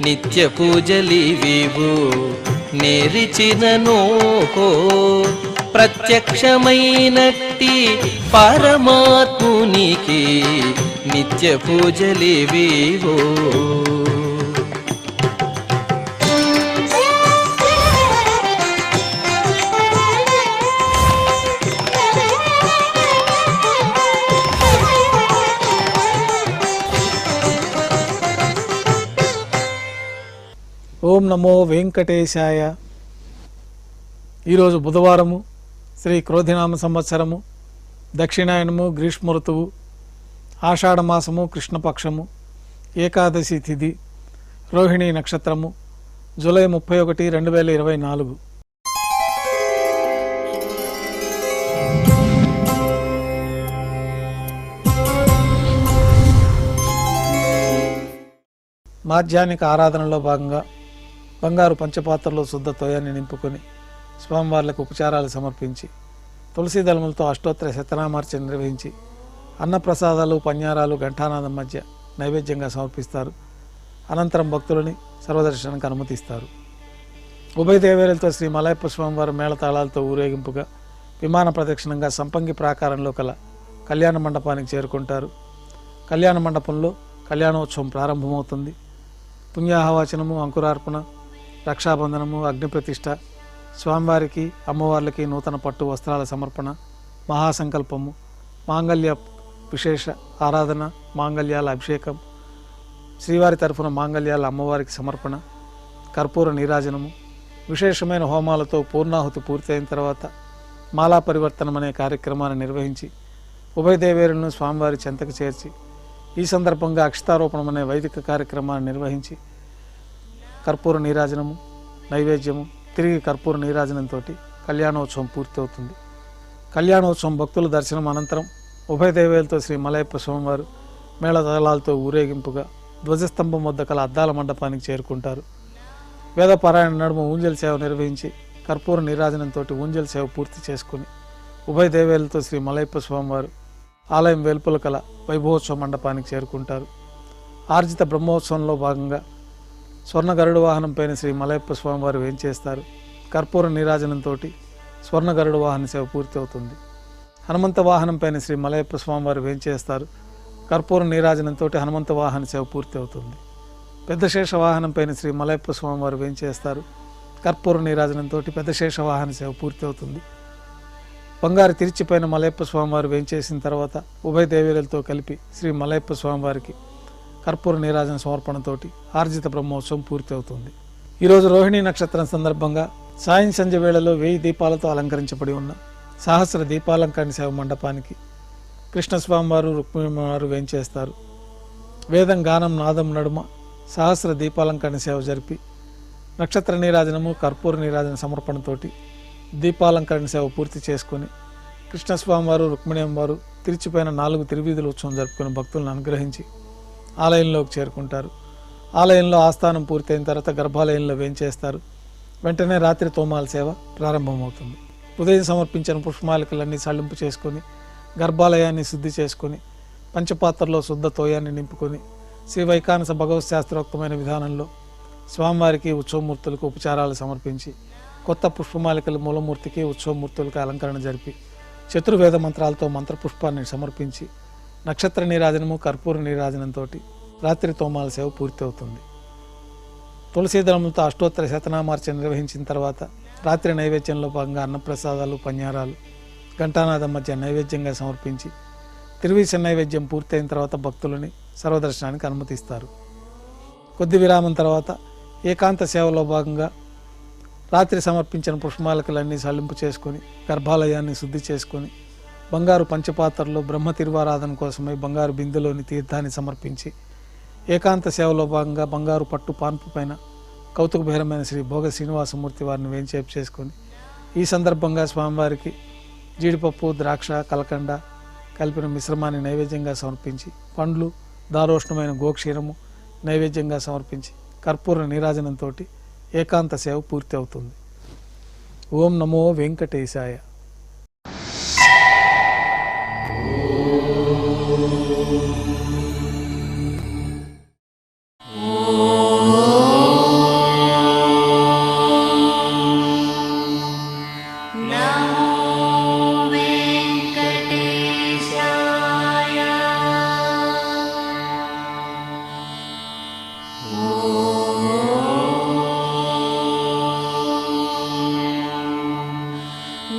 నిత్య పూజలివివు నేరిచినను ప్రత్యక్షమైనట్టి పరమాత్మునికి నిత్య పూజలివివు. ఓం నమో వెంకటేశాయ. ఈరోజు బుధవారము, శ్రీ క్రోధినామ సంవత్సరము, దక్షిణాయనము, గ్రీష్మ ఋతువు, ఆషాఢమాసము, కృష్ణపక్షము, ఏకాదశి తిథి, రోహిణీ నక్షత్రము, జూలై 31, 2024. మాధ్యాహ్నిక ఆరాధనలో భాగంగా బంగారు పంచపాత్రలో శుద్ధ తోయాన్ని నింపుకొని స్వామివార్లకు ఉపచారాలు సమర్పించి తులసి దళములతో అష్టోత్తర శతనామార్చన నిర్వహించి అన్నప్రసాదాలు, పన్యారాలు ఘంటానాదం మధ్య నైవేద్యంగా సమర్పిస్తారు. అనంతరం భక్తులని సర్వదర్శనానికి అనుమతిస్తారు. ఉభయ దేవేరులతో శ్రీ మలయప్ప స్వామివారి మేళతాళాలతో ఊరేగింపుగా విమాన ప్రదక్షిణంగా సంపంగి ప్రాకారంలో కల కళ్యాణ మండపానికి చేరుకుంటారు. కళ్యాణ మండపంలో కళ్యాణోత్సవం ప్రారంభమవుతుంది. పుణ్యాహవాచనము, అంకురార్పణ, రక్షాబంధనము, అగ్నిప్రతిష్ఠ, స్వామివారికి అమ్మవార్లకి నూతన పట్టు వస్త్రాల సమర్పణ, మహాసంకల్పము, మాంగళ్య విశేష ఆరాధన, మాంగళ్యాల అభిషేకం, శ్రీవారి తరఫున మాంగళ్యాల అమ్మవారికి సమర్పణ, కర్పూర నీరాజనము, విశేషమైన హోమాలతో పూర్ణాహుతి పూర్తయిన తర్వాత మాలా పరివర్తనం అనే కార్యక్రమాన్ని నిర్వహించి ఉభయ దేవేరులను స్వామివారి చెంతకు చేర్చి ఈ సందర్భంగా అక్షతారోపణం అనే వైదిక కార్యక్రమాన్ని నిర్వహించి కర్పూర నీరాజనము, నైవేద్యము, తిరిగి కర్పూర నీరాజనంతో కళ్యాణోత్సవం పూర్తవుతుంది. కళ్యాణోత్సవం భక్తుల దర్శనం అనంతరం ఉభయ దేవేలతో శ్రీ మలయప్ప స్వామివారు మేళతాళాలతో ఊరేగింపుగా ధ్వజస్తంభం వద్ద కల అద్దాల మండపానికి చేరుకుంటారు. వేదపారాయణ నడుమ ఊంజల్ సేవ నిర్వహించి కర్పూర నీరాజనంతో ఊంజల్ సేవ పూర్తి చేసుకుని ఉభయ దేవేలతో శ్రీ మలయప్ప స్వామివారు ఆలయం వెలుపల కల వైభవోత్సవ మండపానికి చేరుకుంటారు. ఆర్జిత బ్రహ్మోత్సవంలో భాగంగా స్వర్ణ గరుడ వాహనం పైన శ్రీ మలయప్ప స్వామివారు వేంచేస్తారు. కర్పూర నీరాజనంతో స్వర్ణ గరుడ వాహన సేవ పూర్తి అవుతుంది. హనుమంత వాహనం పైన శ్రీ మలయప్ప స్వామివారు వేంచేస్తారు. కర్పూర నీరాజనంతో హనుమంత వాహన సేవ పూర్తి అవుతుంది. పెద్ద శేష వాహనం పైన శ్రీ మలయప్ప స్వామివారు వేంచేస్తారు. కర్పూర నీరాజనంతో పెద్ద శేష వాహన సేవ పూర్తి అవుతుంది. బంగారు తిరిచిపైన మలయప్ప స్వామివారు వేంచేసిన తర్వాత ఉభయ దేవేరులతో కలిపి శ్రీ మలయప్ప స్వామివారికి కర్పూర నీరాజన సమర్పణతోటి ఆర్జిత బ్రహ్మోత్సవం పూర్తి అవుతుంది. ఈరోజు రోహిణీ నక్షత్రం సందర్భంగా సాయం సంధ్య వేళలో 1000 దీపాలతో అలంకరించబడి ఉన్న సహస్ర దీపాలంకరణ సేవ మండపానికి కృష్ణస్వామివారు, రుక్మిణివారు వేంచేస్తారు. వేదం, గానం, నాదం నడుమ సహస్ర దీపాలంకరణ సేవ జరిపి నక్షత్ర నీరాజనము, కర్పూర నీరాజన సమర్పణతోటి దీపాలంకరణ సేవ పూర్తి చేసుకొని కృష్ణస్వామివారు, రుక్మిణివారు తిరిచిపోయిన 4 తిరువీధుల ఉత్సవం జరుపుకుని భక్తులను అనుగ్రహించి ఆలయంలోకి చేరుకుంటారు. ఆలయంలో ఆస్థానం పూర్తయిన తర్వాత గర్భాలయంలో వేంచేస్తారు. వెంటనే రాత్రి తోమాల సేవ ప్రారంభమవుతుంది. ఉదయం సమర్పించిన పుష్పమాలికలన్నీ సళ్ళింపు చేసుకొని గర్భాలయాన్ని శుద్ధి చేసుకొని పంచపాత్రలో శుద్ధ తోయాన్ని నింపుకొని శ్రీ వైకానస భగవత్ శాస్త్రోక్తమైన విధానంలో స్వామివారికి, ఉత్సవమూర్తులకు ఉపచారాలు సమర్పించి కొత్త పుష్పమాలికలు మూలమూర్తికి, ఉత్సవమూర్తులకు అలంకరణ జరిపి చతుర్వేద మంత్రాలతో మంత్రపుష్పాన్ని సమర్పించి నక్షత్ర నీరాజనము, కర్పూర నీరాజనంతో రాత్రి తోమాల సేవ పూర్తి అవుతుంది. తులసీదళములతో అష్టోత్తర శతనామార్చన నిర్వహించిన తర్వాత రాత్రి నైవేద్యంలో భాగంగా అన్నప్రసాదాలు, పన్యారాలు ఘంటానాదం మధ్య నైవేద్యంగా సమర్పించి తిరువీస నైవేద్యం పూర్తయిన తర్వాత భక్తులని సర్వదర్శనానికి అనుమతిస్తారు. కొద్ది విరామం తర్వాత ఏకాంత సేవలో భాగంగా రాత్రి సమర్పించిన పుష్పమాలికలన్నీ సళ్ళింపు చేసుకొని గర్భాలయాన్ని శుద్ధి చేసుకొని బంగారు పంచపాత్రలో బ్రహ్మ తిరువారాధన కోసమై బంగారు బిందెలోని తీర్థాన్ని సమర్పించి ఏకాంత సేవలో భాగంగా బంగారు పట్టు పాన్పు పైన కౌతుకభైరమైన శ్రీ భోగ శ్రీనివాసమూర్తి వారిని వేంచేపు చేసుకొని ఈ సందర్భంగా స్వామివారికి జీడిపప్పు, ద్రాక్ష, కలకండ కలిపిన మిశ్రమాన్ని నైవేద్యంగా సమర్పించి పండ్లు, దారోష్ణమైన గోక్షీరము నైవేద్యంగా సమర్పించి కర్పూర నీరాజనంతో ఏకాంత సేవ పూర్తి అవుతుంది. ఓం నమో వెంకటేశాయ. ఓ నమో వెంకటేశాయ. ఓం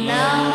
నమో